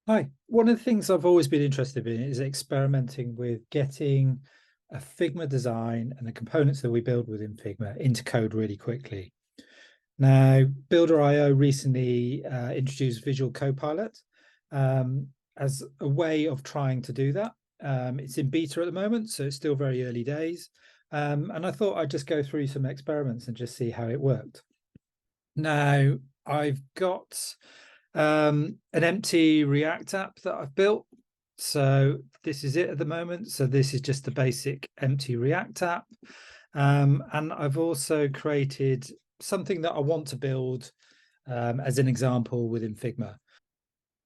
Hi. One of the things I've always been interested in is experimenting with getting a Figma design and the components that we build within Figma into code really quickly. Now, Builder.io recently introduced Visual Copilot as a way of trying to do that. It's in beta at the moment, so it's still very early days. And I thought I'd just go through some experiments and just see how it worked. Now, I've got an empty React app that I've built. So this is it at the moment. So this is just the basic empty React app. And I've also created something that I want to build as an example within Figma.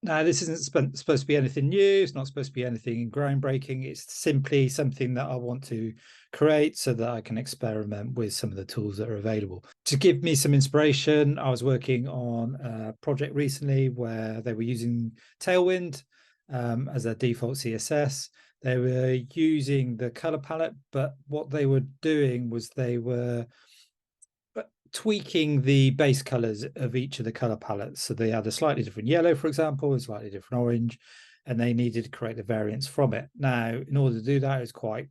Now, this isn't supposed to be anything new. It's not supposed to be anything groundbreaking. It's simply something that I want to create so that I can experiment with some of the tools that are available. To give me some inspiration, I was working on a project recently where they were using Tailwind as a default CSS. They were using the color palette, but what they were doing was they were tweaking the base colors of each of the color palettes. So they had a slightly different yellow, for example, a slightly different orange, and they needed to create the variants from it. Now, in order to do that, it's quite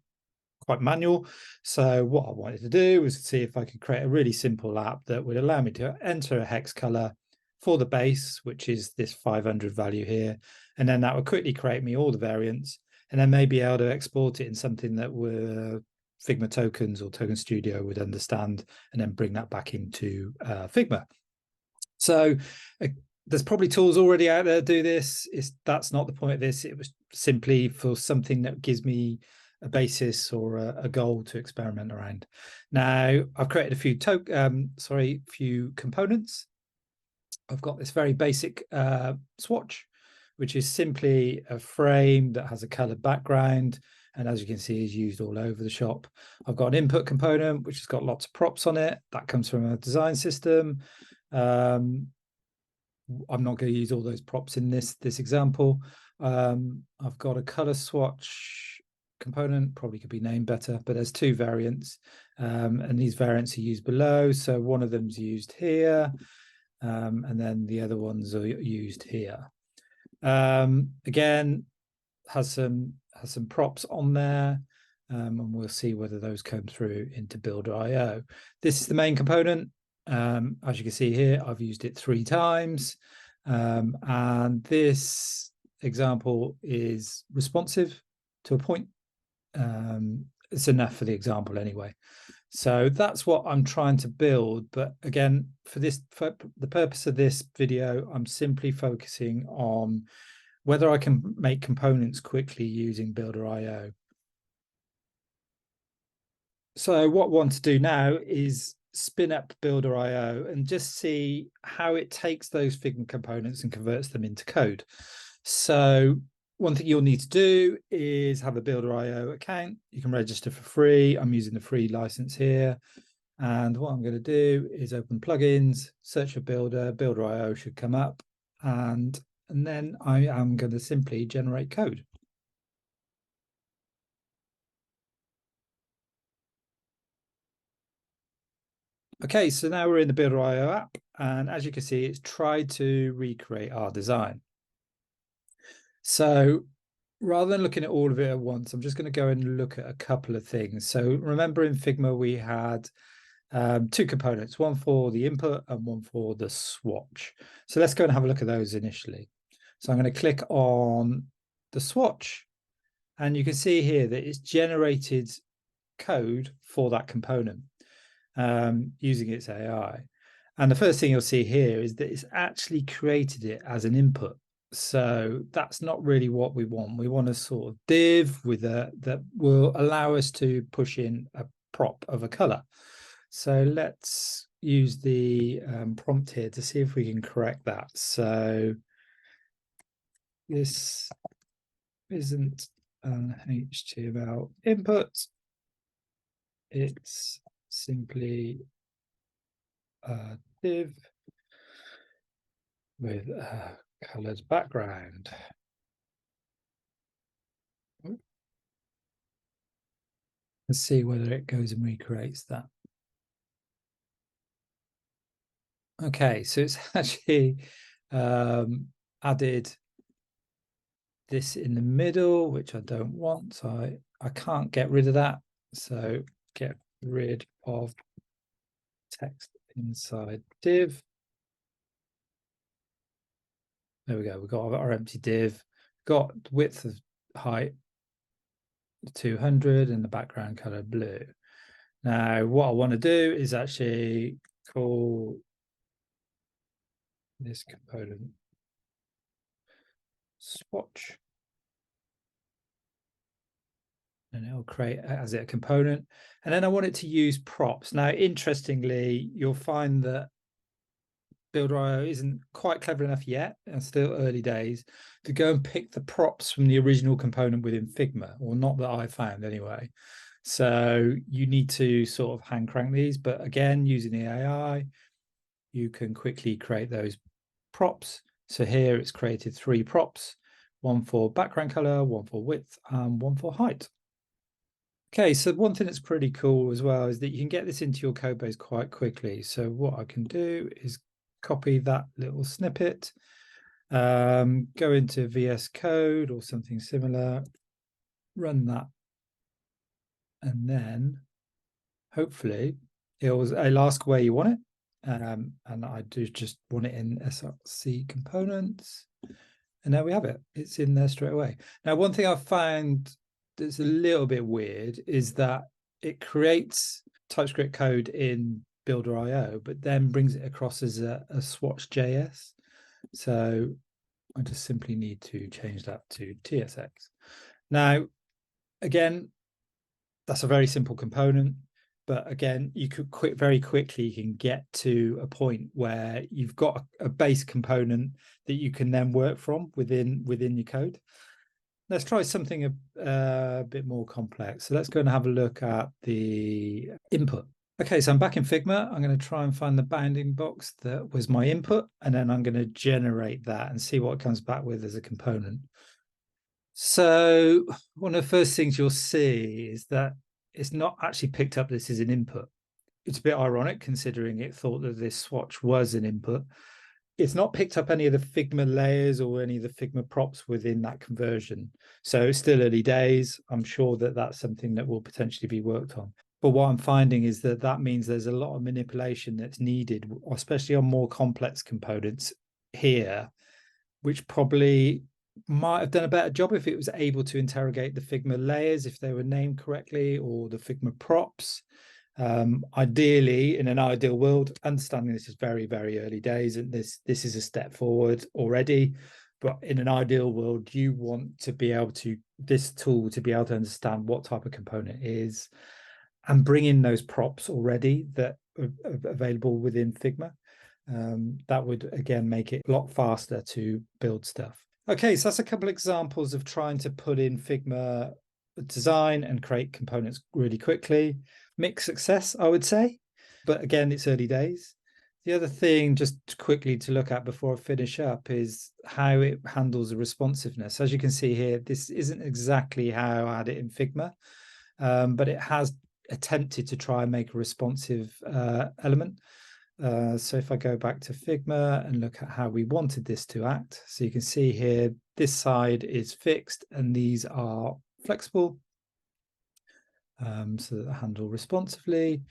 manual. So what I wanted to do was to see if I could create a really simple app that would allow me to enter a hex color for the base, which is this 500 value here. And then that would quickly create me all the variants, and then maybe able to export it in something that were Figma tokens or Token Studio would understand, and then bring that back into Figma. So there's probably tools already out there that do this. That's not the point of this. It was simply for something that gives me a basis or a goal to experiment around. Now, I've created a few components. I've got this very basic swatch, which is simply a frame that has a colored background, and as you can see, is used all over the shop. I've got an input component, which has got lots of props on it. That comes from a design system. I'm not going to use all those props in this example. I've got a color swatch component, probably could be named better, but there's two variants, and these variants are used below. So one of them's used here, and then the other ones are used here. Again, has some props on there, and we'll see whether those come through into Builder.io. This is the main component. As you can see here, I've used it 3 times, and this example is responsive to a point. It's enough for the example anyway. So that's what I'm trying to build. But again, for the purpose of this video, I'm simply focusing on whether I can make components quickly using Builder.io. So what I want to do now is spin up Builder.io and just see how it takes those Figma components and converts them into code. So one thing you'll need to do is have a Builder.io account. You can register for free. I'm using the free license here. And what I'm going to do is open plugins, search for Builder. Builder.io should come up. And then I am going to simply generate code. Okay, so now we're in the Builder.io app. And as you can see, it's tried to recreate our design. So rather than looking at all of it at once, I'm just going to go and look at a couple of things. So remember in Figma, we had 2 components, one for the input and one for the swatch. So let's go and have a look at those initially. So I'm going to click on the swatch, and you can see here that it's generated code for that component using its AI. And the first thing you'll see here is that it's actually created it as an input. So that's not really what we want. We want a sort of div with that will allow us to push in a prop of a color. So let's use the prompt here to see if we can correct that. So this isn't an HTML input. It's simply a div with a colored background. Let's see whether it goes and recreates that. Okay, so it's actually added this in the middle, which I don't want. So I can't get rid of that. So get rid of text inside div. There we go. We've got our empty div, got width of height 200 and the background color blue. Now, what I want to do is actually call this component swatch. And it'll create as it a component. And then I want it to use props. Now, interestingly, you'll find that Builder.io isn't quite clever enough yet, and still early days, to go and pick the props from the original component within Figma, or not that I found anyway. So you need to sort of hand crank these, but again, using the AI, you can quickly create those props. So here it's created 3 props, one for background color, one for width, and one for height. Okay, so one thing that's pretty cool as well is that you can get this into your code base quite quickly. So what I can do is copy that little snippet, go into VS Code or something similar, run that, and then hopefully it'll ask where you want it. And I do just want it in SRC components. And there we have it. It's in there straight away. Now, one thing I've found that's a little bit weird is that it creates TypeScript code in Builder.io, but then brings it across as a swatch.js. So I just simply need to change that to TSX. Now, again, that's a very simple component. But again, you could very quickly you can get to a point where you've got a base component that you can then work from within your code. Let's try something a bit more complex. So let's go and have a look at the input. Okay, so I'm back in Figma. I'm going to try and find the bounding box that was my input, and then I'm going to generate that and see what it comes back with as a component. So one of the first things you'll see is that it's not actually picked up this as an input. It's a bit ironic considering it thought that this swatch was an input. It's not picked up any of the Figma layers or any of the Figma props within that conversion. So it's still early days. I'm sure that that's something that will potentially be worked on. But what I'm finding is that that means there's a lot of manipulation that's needed, especially on more complex components here, which probably might have done a better job if it was able to interrogate the Figma layers, if they were named correctly, or the Figma props. Ideally, in an ideal world, understanding this is very, very early days, and this is a step forward already. But in an ideal world, you want to be able to, this tool to be able to understand what type of component it is and bring in those props already that are available within Figma. That would, again, make it a lot faster to build stuff. Okay, so that's a couple examples of trying to put in Figma design and create components really quickly. Mixed success, I would say, but again, it's early days. The other thing just quickly to look at before I finish up is how it handles the responsiveness. As you can see here, this isn't exactly how I had it in Figma, but it has attempted to try and make a responsive element. So if I go back to Figma and look at how we wanted this to act, so you can see here, this side is fixed and these are flexible, so that they handle responsively.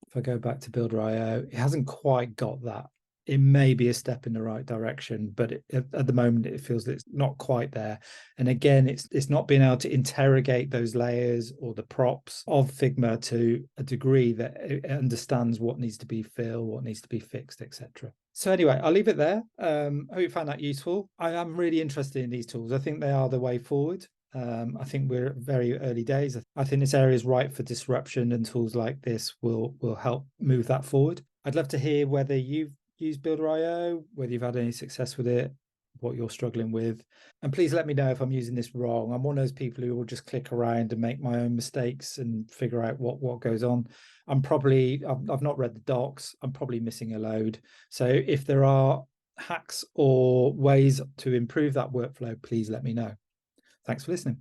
If I go back to Builder.io, it hasn't quite got that. It may be a step in the right direction, but at the moment it feels that it's not quite there. And again, it's not being able to interrogate those layers or the props of Figma to a degree that it understands what needs to be filled, what needs to be fixed, etc. So anyway, I'll leave it there. I hope you found that useful. I am really interested in these tools. I think they are the way forward. I think we're very early days. I think this area is ripe for disruption, and tools like this will help move that forward. I'd love to hear whether you've used Builder.io, whether you've had any success with it, what you're struggling with. And please let me know if I'm using this wrong. I'm one of those people who will just click around and make my own mistakes and figure out what goes on. I've not read the docs. I'm probably missing a load. So if there are hacks or ways to improve that workflow, please let me know. Thanks for listening.